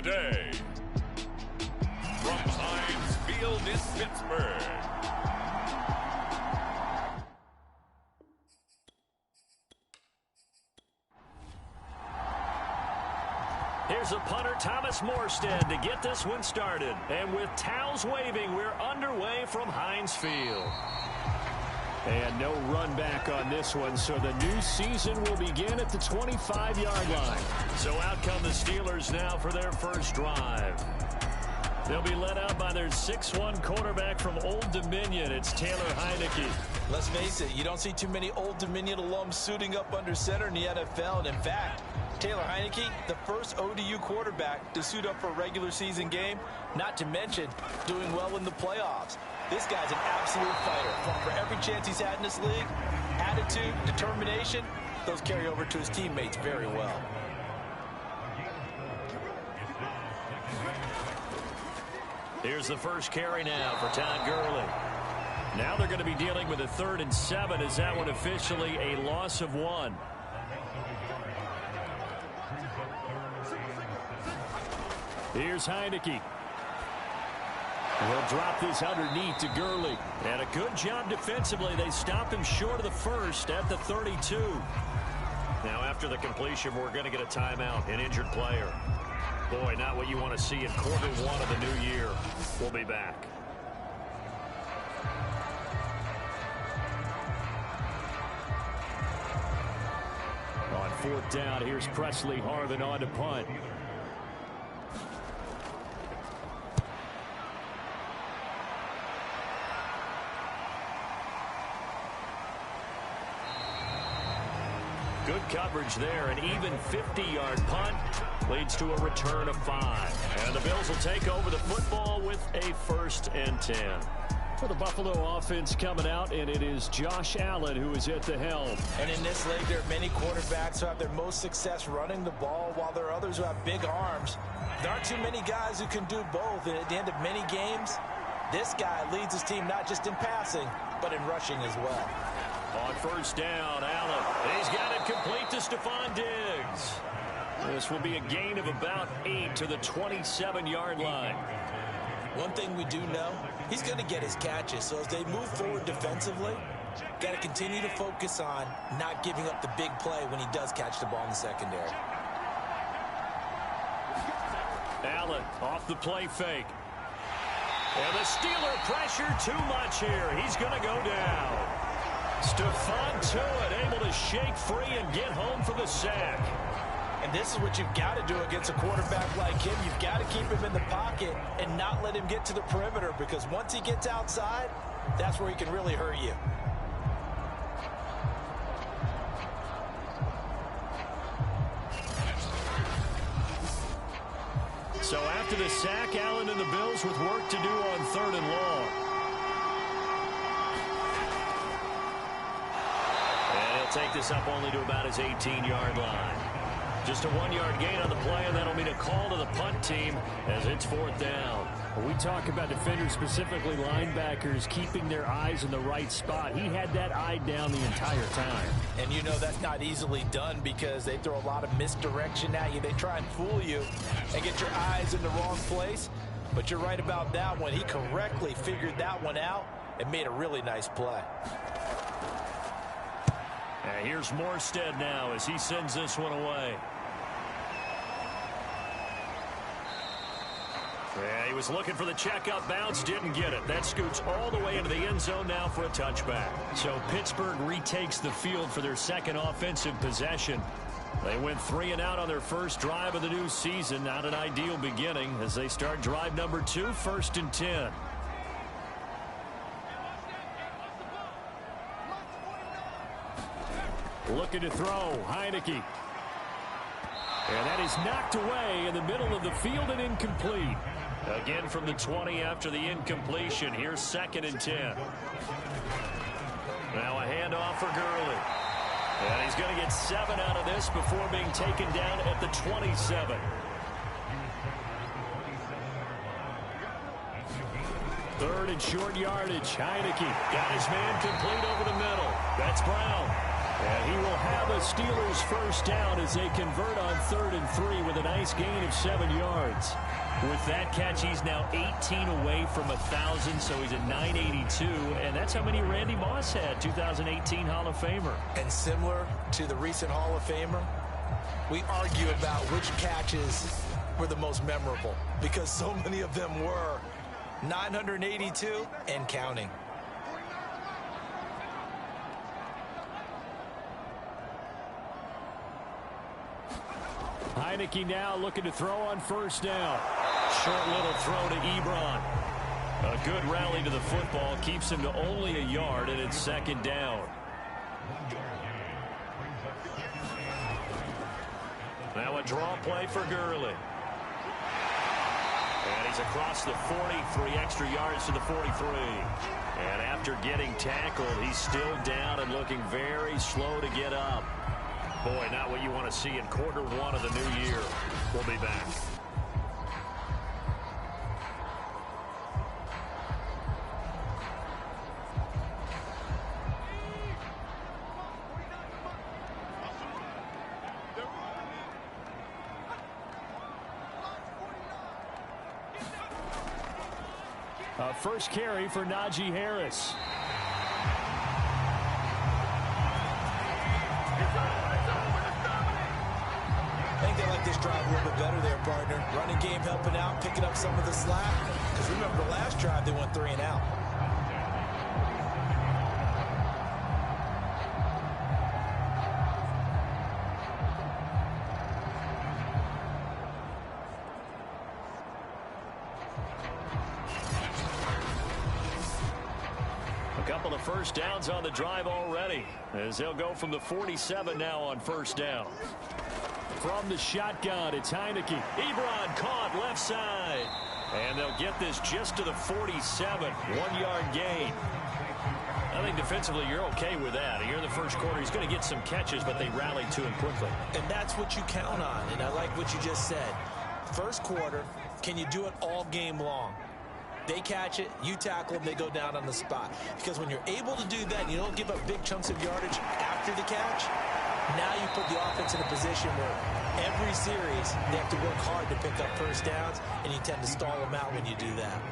day. From Heinz Field in Pittsburgh. Here's the punter, Thomas Morstead, to get this one started. And with towels waving, we're underway from Heinz Field. And no run back on this one, so the new season will begin at the 25-yard line. So out come the Steelers now for their first drive. They'll be led out by their 6'1 quarterback from Old Dominion. It's Taylor Heineke. Let's face it, you don't see too many Old Dominion alums suiting up under center in the NFL. And in fact, Taylor Heineke, the first ODU quarterback to suit up for a regular season game, not to mention doing well in the playoffs. This guy's an absolute fighter. For every chance he's had in this league, attitude, determination, those carry over to his teammates very well. Here's the first carry now for Todd Gurley. Now they're going to be dealing with a 3rd and 7 as that one officially a loss of 1. Here's Heineke. He'll drop this underneath to Gurley. And a good job defensively. They stop him short of the first at the 32. Now after the completion, we're going to get a timeout, an injured player. Boy, not what you want to see in quarter 1 of the new year. We'll be back. On 4th down, here's Presley Harvin on to punt. Good coverage there. An even 50-yard punt leads to a return of 5. And the Bills will take over the football with a 1st and 10. For the Buffalo offense coming out, and it is Josh Allen who is at the helm. And in this league, there are many quarterbacks who have their most success running the ball, while there are others who have big arms. There aren't too many guys who can do both. And at the end of many games, this guy leads his team not just in passing, but in rushing as well. On 1st down, Allen. He's got it complete to Stephon Diggs. This will be a gain of about 8 to the 27-yard line. One thing we do know, he's going to get his catches. So as they move forward defensively, got to continue to focus on not giving up the big play when he does catch the ball in the secondary. Allen off the play fake. And the Steeler pressure too much here. He's going to go down. Stephon Tuitt able to shake free and get home for the sack. And this is what you've got to do against a quarterback like him. You've got to keep him in the pocket and not let him get to the perimeter, because once he gets outside, that's where he can really hurt you. So after the sack, Allen and the Bills with work to do on 3rd and long. Take this up only to about his 18-yard line. Just a 1-yard gain on the play, and that'll mean a call to the punt team as it's 4th down. We talk about defenders, specifically linebackers, keeping their eyes in the right spot. He had that eye down the entire time. And you know that's not easily done, because they throw a lot of misdirection at you. They try and fool you and get your eyes in the wrong place. But you're right about that one. He correctly figured that one out and made a really nice play. Here's Morstead now as he sends this one away. Yeah, he was looking for the checkup bounce, didn't get it. That scoots all the way into the end zone now for a touchback. So Pittsburgh retakes the field for their second offensive possession. They went 3 and out on their first drive of the new season. Not an ideal beginning as they start drive number 2, 1st and 10. Looking to throw, Heineke. And that is knocked away in the middle of the field and incomplete. Again from the 20 after the incompletion. Here's 2nd and 10. Now a handoff for Gurley. And he's going to get 7 out of this before being taken down at the 27. 3rd and short yardage. Heineke got his man complete over the middle. That's Brown. And he will have a Steelers first down as they convert on 3rd and 3 with a nice gain of 7 yards. With that catch, he's now 18 away from 1,000, so he's at 982, and that's how many Randy Moss had, 2018 Hall of Famer. And similar to the recent Hall of Famer, we argue about which catches were the most memorable because so many of them were 982 and counting. Heineke now looking to throw on first down. Short little throw to Ebron. A good rally to the football keeps him to only a yard, and it's 2nd down. Now a draw play for Gurley. And he's across the 40, 3 extra yards to the 43. And after getting tackled, he's still down and looking very slow to get up. Boy, not what you want to see in quarter 1 of the new year. We'll be back. First carry for Najee Harris. I think they like this drive a little bit better there, partner. Running game helping out, picking up some of the slack. Because remember, the last drive they went 3 and out. Couple of first downs on the drive already as they'll go from the 47 now on first down. From the shotgun, it's Heineke. Ebron caught left side. And they'll get this just to the 47. 1-yard gain. I think defensively you're okay with that. Here in the first quarter, he's going to get some catches, but they rallied to him quickly. And that's what you count on. And I like what you just said. First quarter, can you do it all game long? They catch it, you tackle them, they go down on the spot. Because when you're able to do that and you don't give up big chunks of yardage after the catch, now you put the offense in a position where every series they have to work hard to pick up first downs, and you tend to stall them out when you do that.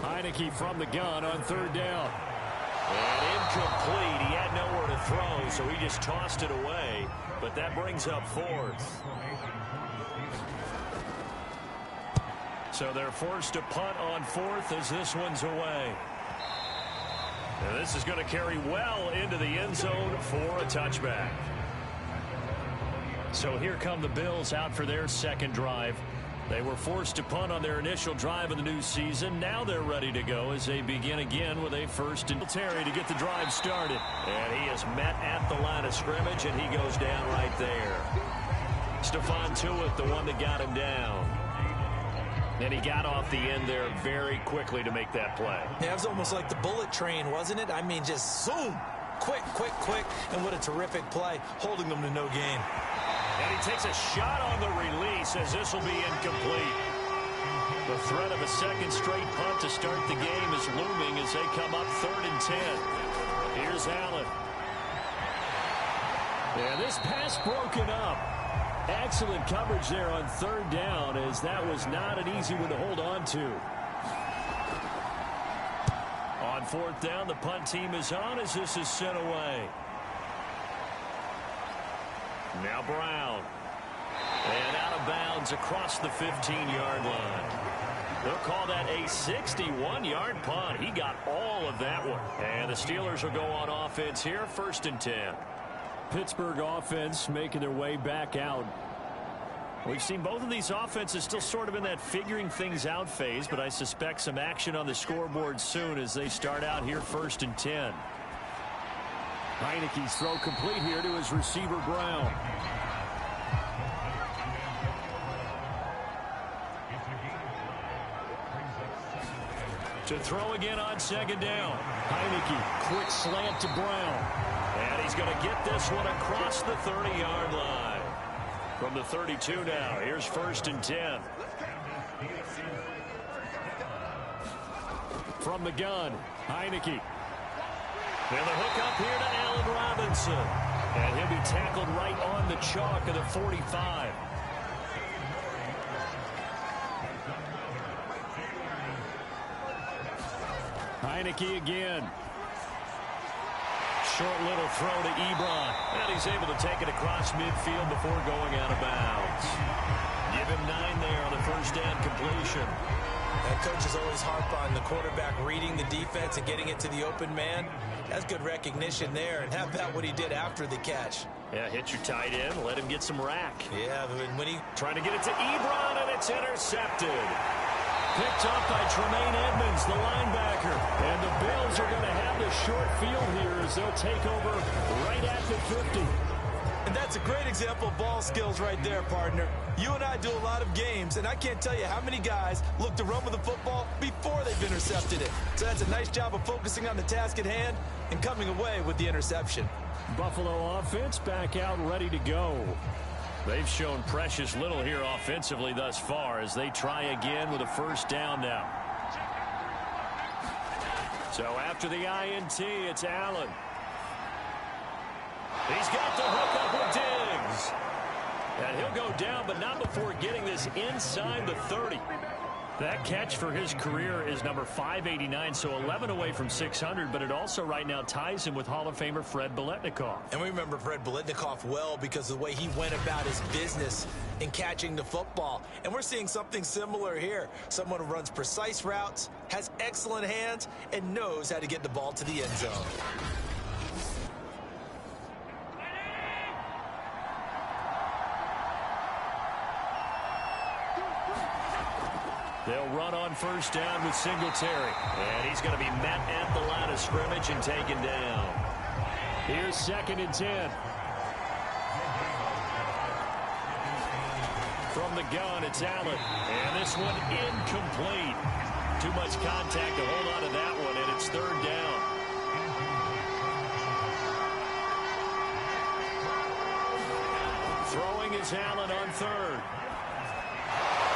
Heineke from the gun on 3rd down. And incomplete. He had nowhere to throw, so he just tossed it away. But that brings up 4th. So they're forced to punt on 4th as this one's away. And this is going to carry well into the end zone for a touchback. So here come the Bills out for their second drive. They were forced to punt on their initial drive of the new season. Now they're ready to go as they begin again with a first and Terry to get the drive started. And he is met at the line of scrimmage, and he goes down right there. Stephon Tuitt, the one that got him down. And he got off the end there very quickly to make that play. Yeah, it was almost like the bullet train, wasn't it? I mean, just zoom. Quick, quick, quick. And what a terrific play, holding them to no gain. And he takes a shot on the release as this will be incomplete. The threat of a second straight punt to start the game is looming as they come up 3rd and 10. Here's Allen. And this pass broken up. Excellent coverage there on 3rd down, as that was not an easy one to hold on to. On 4th down, the punt team is on as this is sent away. Now Brown. And out of bounds across the 15-yard line. They'll call that a 61-yard punt. He got all of that one. And the Steelers will go on offense here, 1st and 10. Pittsburgh offense making their way back out. We've seen both of these offenses still sort of in that figuring things out phase, but I suspect some action on the scoreboard soon as they start out here 1st and 10. Heineke's throw complete here to his receiver Brown. To throw again on 2nd down. Heineke, quick slant to Brown. And he's going to get this one across the 30-yard line. From the 32 now, here's 1st and 10. From the gun, Heineke. And the hook up here to Allen Robinson. And he'll be tackled right on the chalk of the 45. Heineke again. Short little throw to Ebron. And he's able to take it across midfield before going out of bounds. Give him 9 there on the first down completion. And coaches always harp on the quarterback reading the defense and getting it to the open man. That's good recognition there. And how about what he did after the catch? Yeah, hit your tight end. Let him get some rack. Yeah, when he... Trying to get it to Ebron, and it's intercepted. Picked up by Tremaine Edmonds, the linebacker. And the Bills are going to have the short field here as they'll take over right at the 50. And that's a great example of ball skills right there, partner. You and I do a lot of games, and I can't tell you how many guys look to run with the football before they've intercepted it. So that's a nice job of focusing on the task at hand and coming away with the interception. Buffalo offense back out ready to go. They've shown precious little here offensively thus far as they try again with a first down now. So after the INT, it's Allen. He's got the hook up with Diggs. And he'll go down, but not before getting this inside the 30. That catch for his career is number 589, so 11 away from 600, but it also right now ties him with Hall of Famer Fred Biletnikoff. And we remember Fred Biletnikoff well because of the way he went about his business in catching the football. And we're seeing something similar here. Someone who runs precise routes, has excellent hands, and knows how to get the ball to the end zone. They'll run on first down with Singletary. And he's going to be met at the line of scrimmage and taken down. Here's 2nd and 10. From the gun, it's Allen. And this one incomplete. Too much contact to hold on to that one, and it's 3rd down. Throwing is Allen on 3rd.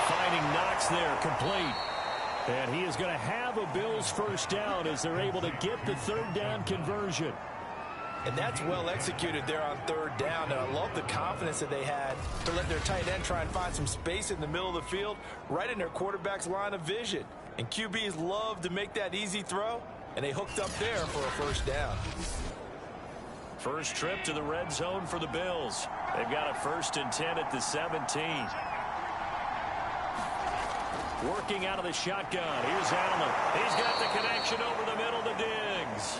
Finding Knox there, complete. And he is going to have a Bills first down as they're able to get the 3rd down conversion. And that's well executed there on 3rd down. And I love the confidence that they had to let their tight end try and find some space in the middle of the field, right in their quarterback's line of vision. And QBs love to make that easy throw, and they hooked up there for a first down. First trip to the red zone for the Bills. They've got a 1st and 10 at the 17. Working out of the shotgun. Here's Allen. He's got the connection over the middle to Diggs.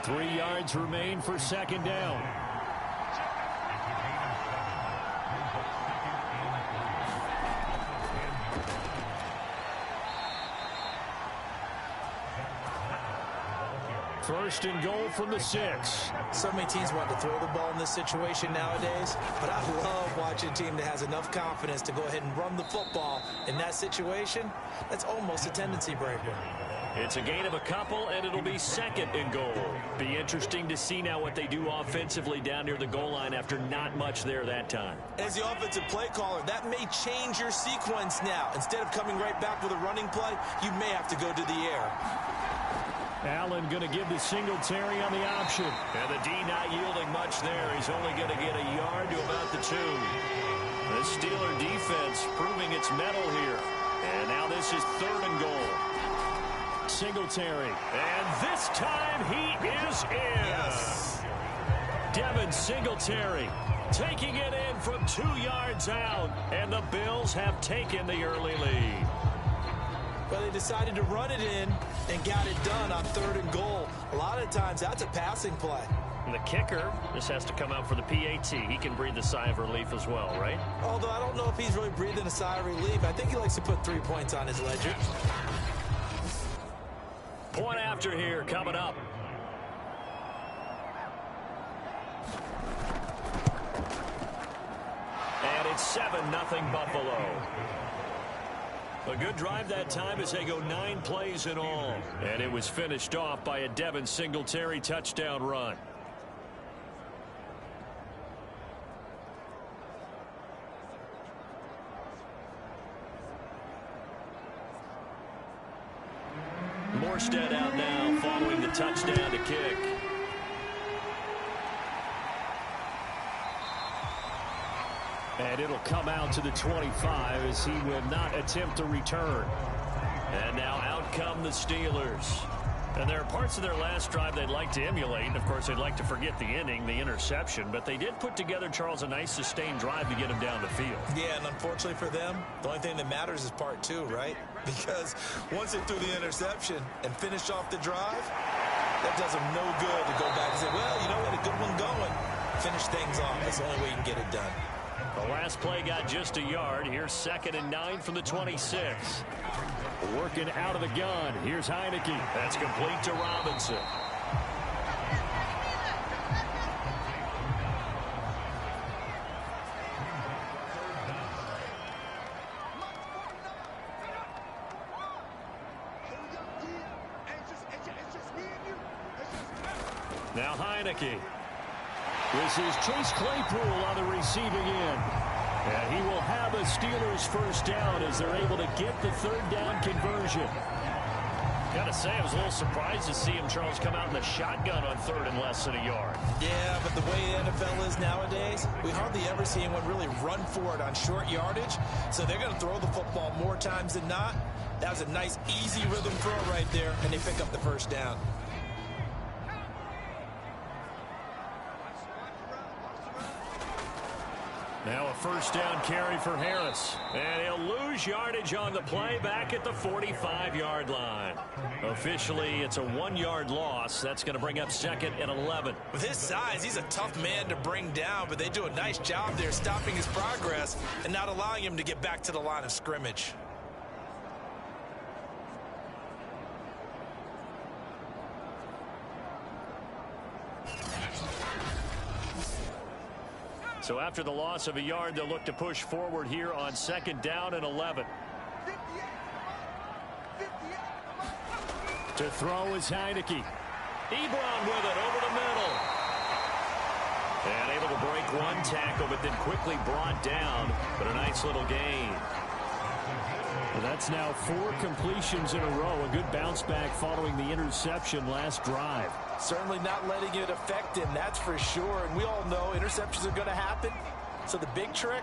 3 yards remain for 2nd down. First and goal from the 6. So many teams want to throw the ball in this situation nowadays, but I love watching a team that has enough confidence to go ahead and run the football in that situation. That's almost a tendency breaker. It's a gain of a couple, and it'll be 2nd and goal. Be interesting to see now what they do offensively down near the goal line after not much there that time. As the offensive play caller, that may change your sequence now. Instead of coming right back with a running play, you may have to go to the air. Allen going to give to Singletary on the option. And the D not yielding much there. He's only going to get a yard to about the 2. The Steeler defense proving its mettle here. And now this is 3rd and goal. Singletary. And this time he is in. Yes. Devin Singletary taking it in from 2 yards out. And the Bills have taken the early lead. But they decided to run it in and got it done on 3rd and goal. A lot of times that's a passing play. And the kicker just has to come out for the PAT. He can breathe a sigh of relief as well, right? Although I don't know if he's really breathing a sigh of relief. I think he likes to put 3 points on his ledger. Point after here coming up. And it's 7-0 Buffalo. A good drive that time as they go 9 plays in all. And it was finished off by a Devin Singletary touchdown run. Morstead out now following the touchdown to kick. And it'll come out to the 25 as he will not attempt a return. And now out come the Steelers. And there are parts of their last drive they'd like to emulate. And, of course, they'd like to forget the inning, the interception. But they did put together, Charles, a nice sustained drive to get him down the field. Yeah, and unfortunately for them, the only thing that matters is part two, right? Because once they threw the interception and finished off the drive, that does them no good to go back and say, well, you know what, a good one going. Finish things off. That's the only way you can get it done. The last play got just a yard. Here's 2nd and 9 from the 26. Working out of the gun. Here's Heineke. That's complete to Robinson. Now Heineke. This is Chase Claypool on the receiving end. And he will have a Steelers first down as they're able to get the 3rd down conversion. Got to say, I was a little surprised to see him, Charles, come out in the shotgun on 3rd and less than a yard. Yeah, but the way the NFL is nowadays, we hardly ever see anyone really run for it on short yardage. So they're going to throw the football more times than not. That was a nice, easy rhythm throw right there, and they pick up the first down. Now a first down carry for Harris. And he'll lose yardage on the play back at the 45-yard line. Officially, it's a 1-yard loss. That's going to bring up 2nd and 11. With his size, he's a tough man to bring down, but they do a nice job there stopping his progress and not allowing him to get back to the line of scrimmage. So after the loss of a yard, they'll look to push forward here on 2nd down and 11. To throw is Heineke. Ebron with it over the middle. And able to break one tackle, but then quickly brought down. But a nice little gain. Well, that's now 4 completions in a row. A good bounce back following the interception last drive. Certainly not letting it affect him, that's for sure. And we all know interceptions are going to happen. So the big trick,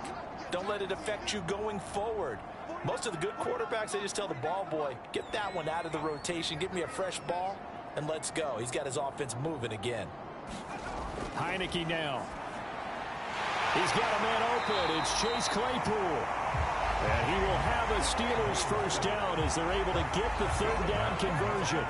don't let it affect you going forward. Most of the good quarterbacks, they just tell the ball boy, get that one out of the rotation, give me a fresh ball, and let's go. He's got his offense moving again. Heineke now. He's got a man open. It's Chase Claypool. And he will have a Steelers first down as they're able to get the 3rd down conversion.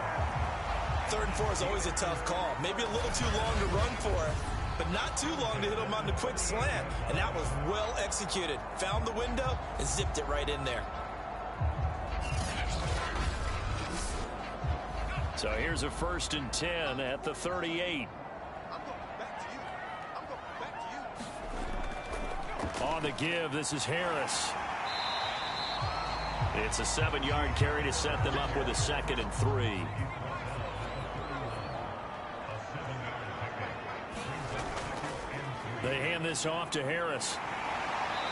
3rd and 4 is always a tough call. Maybe a little too long to run for it, but not too long to hit him on the quick slant. And that was well executed. Found the window and zipped it right in there. So here's a 1st and 10 at the 38. On the give, this is Harris. It's a 7-yard carry to set them up with a 2nd and 3. They hand this off to Harris.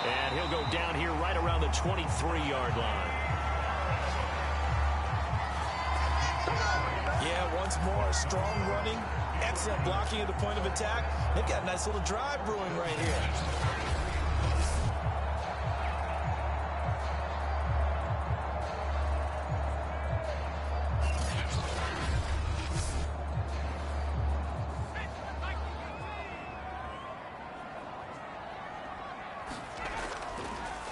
And he'll go down here right around the 23-yard line. Yeah, once more, strong running, excellent blocking at the point of attack. They've got a nice little drive brewing right here.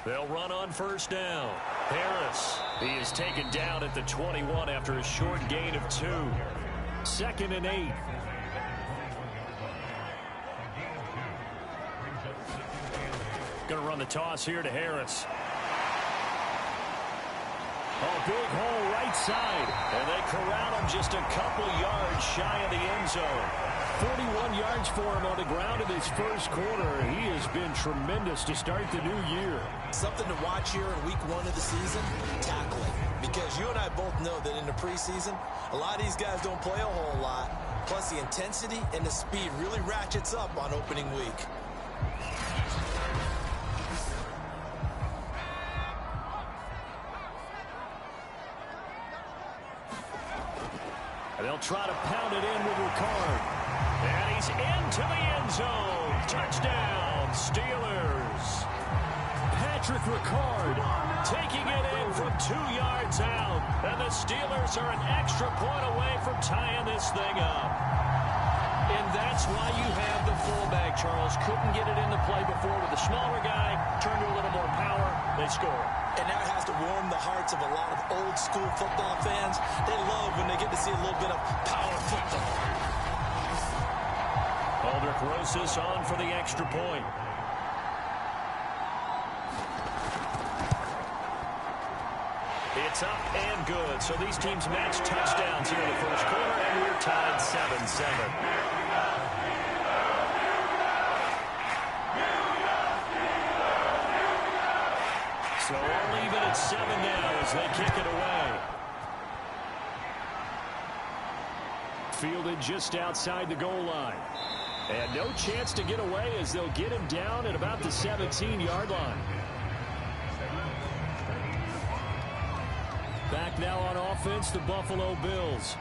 They'll run on first down. Harris, he is taken down at the 21 after a short gain of 2. 2nd and 8. Going to run the toss here to Harris. Oh, big hole right side. And they corral him just a couple yards shy of the end zone. 41 yards for him on the ground in his first quarter. He has been tremendous to start the new year. Something to watch here in week 1 of the season, tackling. Because you and I both know that in the preseason, a lot of these guys don't play a whole lot. Plus the intensity and the speed really ratchets up on opening week. try to pound it in with Ricard. And he's into the end zone. Touchdown, Steelers. Patrick Ricard taking it in from 2 yards out. And the Steelers are an extra point away from tying this thing up. And that's why you have the fullback, Charles. Couldn't get it into play before with the smaller guy. Turned to a little more power. They score. And that has to warm the hearts of a lot of old-school football fans. They love when they get to see a little bit of power football. Aldrich Rosas on for the extra point. It's up and good. So these teams match touchdowns here in the first quarter, and we're tied 7-7. So all even at 7 now as they kick it away. Fielded just outside the goal line. And no chance to get away as they'll get him down at about the 17-yard line. Back now on offense, the Buffalo Bills.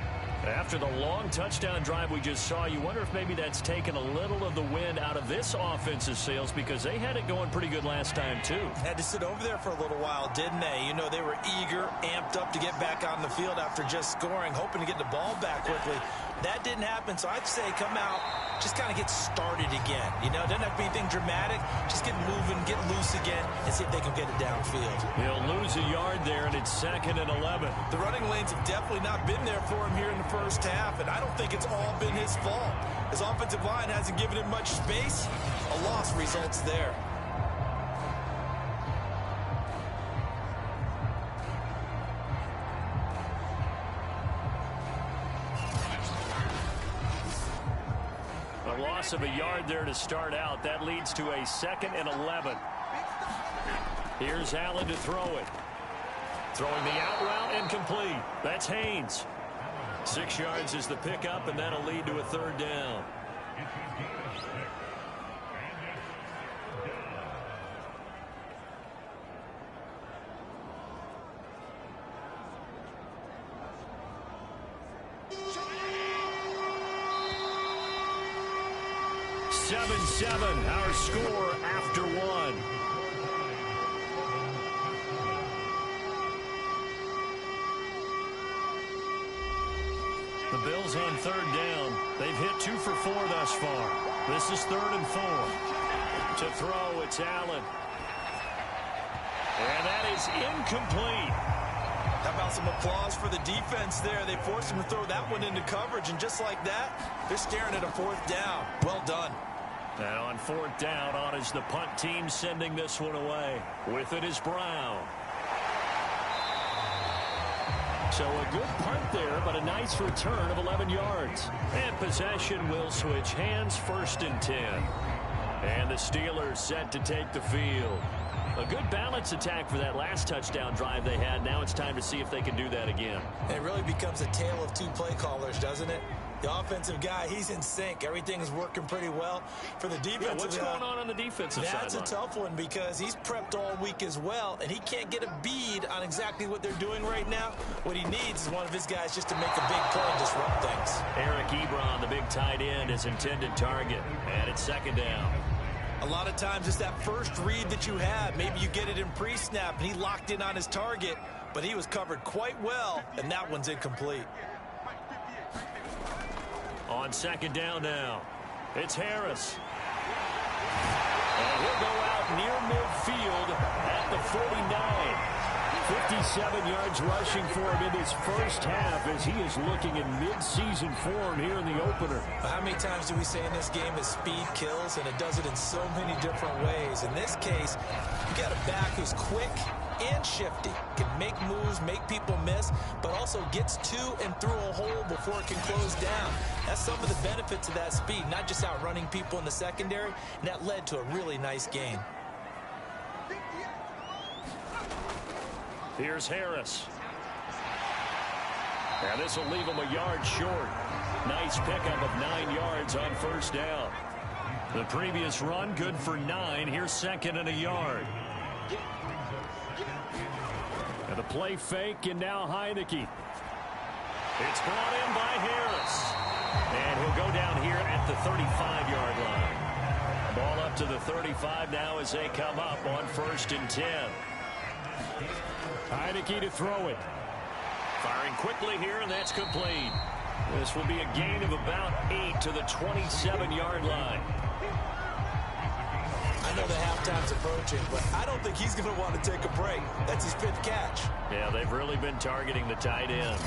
After the long touchdown drive we just saw, you wonder if maybe that's taken a little of the wind out of this offense's sails because they had it going pretty good last time, too. Had to sit over there for a little while, didn't they? You know, they were eager, amped up to get back on the field after just scoring, hoping to get the ball back quickly. That didn't happen, so I'd say come out, just kind of get started again. You know, it doesn't have to be anything dramatic. Just get moving, get loose again, and see if they can get it downfield. He'll lose a yard there, and it's 2nd and 11. The running lanes have definitely not been there for him here in the first half, and I don't think it's all been his fault. His offensive line hasn't given him much space. A loss results there. A loss of a yard there to start out. That leads to a 2nd and 11. Here's Allen to throw it. Throwing the out route and complete. That's Haynes. 6 yards is the pickup, and that'll lead to a 3rd down. Our score after 1. The Bills on 3rd down. They've hit 2 for 4 thus far. This is 3rd and 4. To throw, it's Allen. And that is incomplete. How about some applause for the defense there? They forced him to throw that one into coverage, and just like that, they're staring at a 4th down. Well done. And on 4th down, on is the punt team sending this one away. With it is Brown. So a good punt there, but a nice return of 11 yards. And possession will switch hands, 1st and 10. And the Steelers set to take the field. A good balance attack for that last touchdown drive they had. Now it's time to see if they can do that again. It really becomes a tale of 2 play callers, doesn't it? The offensive guy, he's in sync. Everything's working pretty well. For the defensive guy, what's going on the defensive side? That's a tough one because he's prepped all week as well, and he can't get a bead on exactly what they're doing right now. What he needs is one of his guys just to make a big play and disrupt things. Eric Ebron, the big tight end, is intended target, and it's 2nd down. A lot of times it's that first read that you have. Maybe you get it in pre-snap, and he locked in on his target, but he was covered quite well, and that one's incomplete. On 2nd down now, it's Harris. And he'll go out near midfield at the 49. 57 yards rushing for him in his first half as he is looking in mid-season form here in the opener. How many times do we say in this game that speed kills, and it does it in so many different ways? In this case, you got a back who's quick and shifty, can make moves, make people miss, but also gets to and through a hole before it can close down. That's some of the benefits of that speed, not just outrunning people in the secondary, and that led to a really nice gain. Here's Harris. And this will leave him a yard short. Nice pickup of 9 yards on 1st down. The previous run good for 9. Here's 2nd and a yard. And the play fake, and now Heineke. It's brought in by Harris. And he'll go down here at the 35-yard line. Ball up to the 35 now as they come up on 1st and 10. Heineke to throw it. Firing quickly here, and that's complete. This will be a gain of about 8 to the 27-yard line. I know the halftime's approaching, but I don't think he's going to want to take a break. That's his 5th catch. Yeah, they've really been targeting the tight end.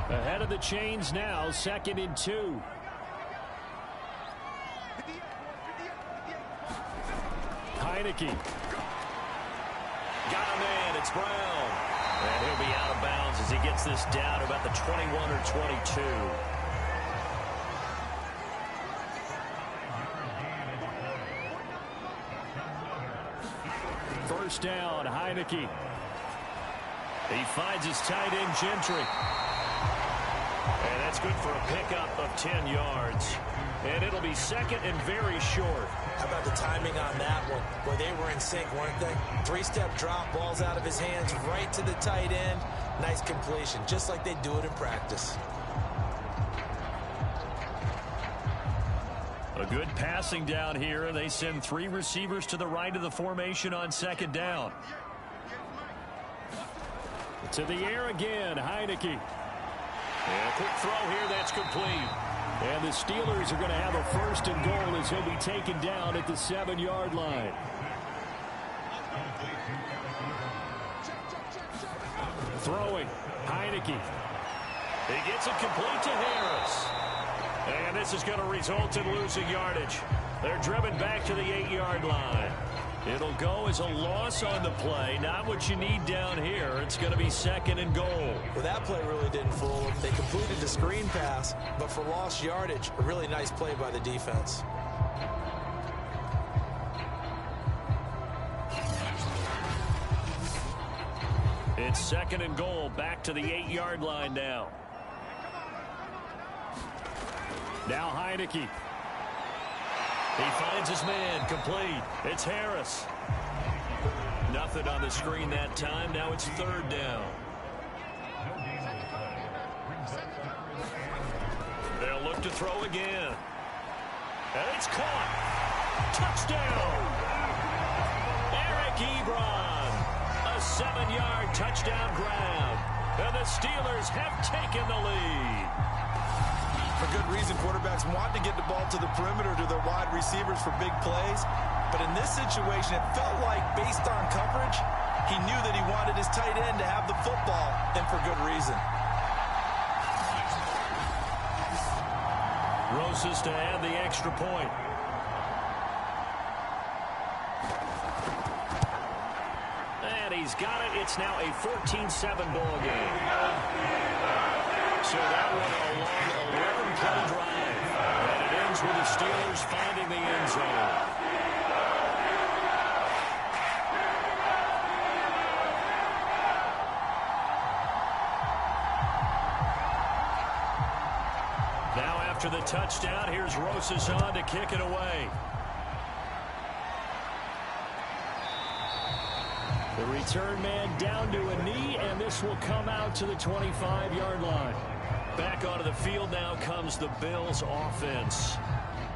Ahead of the chains now, 2nd and 2. Heineke. Got a man, it's Brown. And he'll be out of bounds as he gets this down about the 21 or 22. First down, Heineke. He finds his tight end, Gentry. And that's good for a pickup of 10 yards. And it'll be 2nd and very short. How about the timing on that one? Boy, they were in sync, weren't they? 3-step drop, balls out of his hands, right to the tight end. Nice completion, just like they do it in practice. A good passing down here. They send 3 receivers to the right of the formation on 2nd down. To the air again, Heineke. And a quick throw here, that's complete. And the Steelers are going to have a 1st and goal as he'll be taken down at the 7-yard line. Throwing, Heineke. He gets it complete to Harris. And this is going to result in losing yardage. They're driven back to the 8-yard line. It'll go as a loss on the play. Not what you need down here. It's going to be 2nd and goal. Well, that play really didn't fool them. They completed the screen pass, but for lost yardage, a really nice play by the defense. It's 2nd and goal, back to the 8-yard line now. Now Heineke. He finds his man, complete. It's Harris. Nothing on the screen that time. Now it's 3rd down. They'll look to throw again. And it's caught. Touchdown. Eric Ebron. A 7-yard touchdown grab. And the Steelers have taken the lead. For good reason, quarterbacks want to get the ball to the perimeter to their wide receivers for big plays. But in this situation, it felt like, based on coverage, he knew that he wanted his tight end to have the football, and for good reason. Rosas to add the extra point. And he's got it. It's now a 14-7 ball game. So that one a long 11-play drive. And it ends with the Steelers finding the end zone. Now after the touchdown, here's Rosas on to kick it away. The return man down to a knee, and this will come out to the 25-yard line. Back onto the field now comes the Bills offense.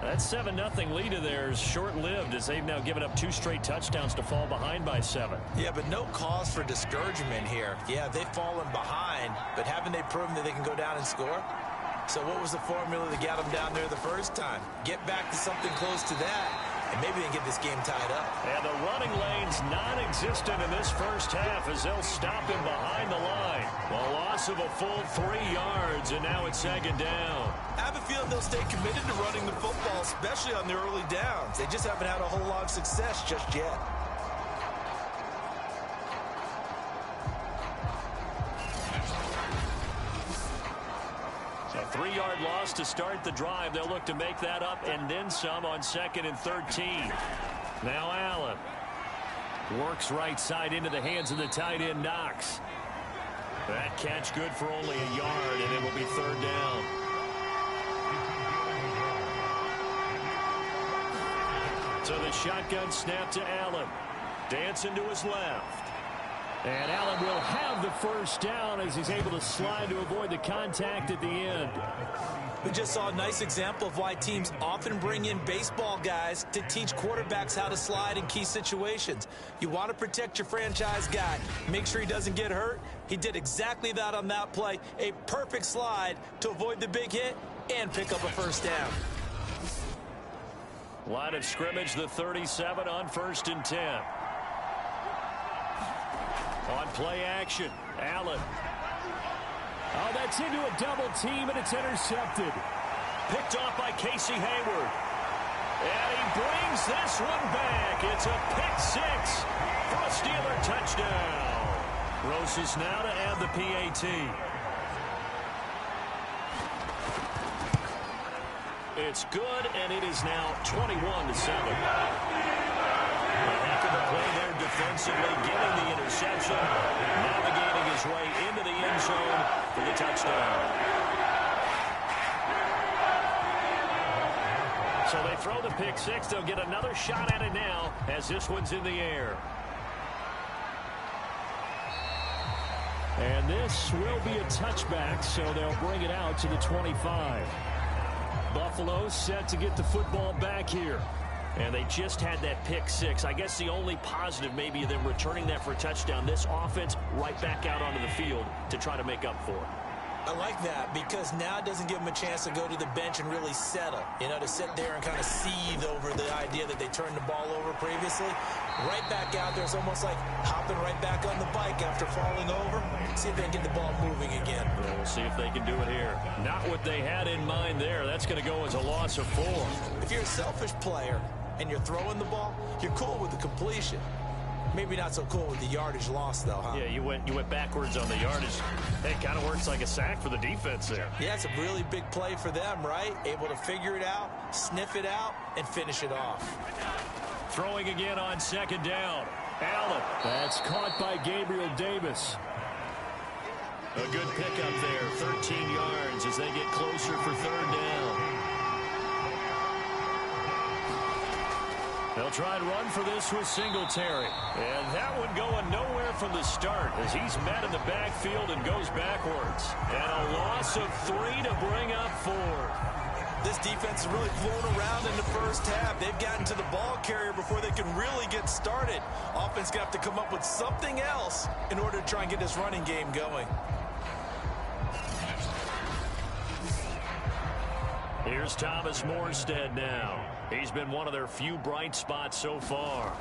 That 7-0 lead of theirs short-lived as they've now given up 2 straight touchdowns to fall behind by 7. Yeah, but no cause for discouragement here. Yeah, they've fallen behind, but haven't they proven that they can go down and score? So what was the formula that got them down there the first time? Get back to something close to that, and maybe they can get this game tied up. And the running lane's non-existent in this first half as they'll stop him behind the line. A loss of a full 3 yards, and now it's 2nd down. I have a feeling they'll stay committed to running the football, especially on the early downs. They just haven't had a whole lot of success just yet. A 3-yard loss to start the drive. They'll look to make that up and then some on 2nd and 13. Now Allen works right side into the hands of the tight end Knox. That catch good for only a yard, and it will be 3rd down. So the shotgun snap to Allen. Dancing to his left. And Allen will have the first down as he's able to slide to avoid the contact at the end. We just saw a nice example of why teams often bring in baseball guys to teach quarterbacks how to slide in key situations. You want to protect your franchise guy. Make sure he doesn't get hurt. He did exactly that on that play. A perfect slide to avoid the big hit and pick up a first down. Line of scrimmage, the 37 on 1st and 10. On play action, Allen. Oh, that's into a double team, and it's intercepted. Picked off by Casey Hayward. And he brings this one back. It's a pick six for a Steeler touchdown. Roses now to add the PAT. It's good, and it is now 21-7. Heck of a play there defensively, getting the interception, navigating his way into the end zone for the touchdown. So they throw the pick six. They'll get another shot at it now as this one's in the air. And this will be a touchback, so they'll bring it out to the 25. Buffalo set to get the football back here. And they just had that pick six. I guess the only positive maybe them returning that for a touchdown. This offense right back out onto the field to try to make up for it. I like that because now it doesn't give them a chance to go to the bench and really settle. You know, to sit there and kind of seethe over the idea that they turned the ball over previously. Right back out there, it's almost like hopping right back on the bike after falling over. See if they can get the ball moving again. Yeah, we'll see if they can do it here. Not what they had in mind there. That's going to go as a loss of 4. If you're a selfish player and you're throwing the ball, you're cool with the completion. Maybe not so cool with the yardage loss, though, huh? Yeah, you went backwards on the yardage. It kind of works like a sack for the defense there. Yeah, it's a really big play for them, right? Able to figure it out, sniff it out, and finish it off. Throwing again on 2nd down. Allen. That's caught by Gabriel Davis. A good pickup there, 13 yards as they get closer for 3rd down. They'll try and run for this with Singletary. And that one going nowhere from the start as he's met in the backfield and goes backwards. And a loss of 3 to bring up 4. This defense has really flown around in the first half. They've gotten to the ball carrier before they can really get started. Offense going to have to come up with something else in order to try and get this running game going. Here's Thomas Morstead now. He's been one of their few bright spots so far.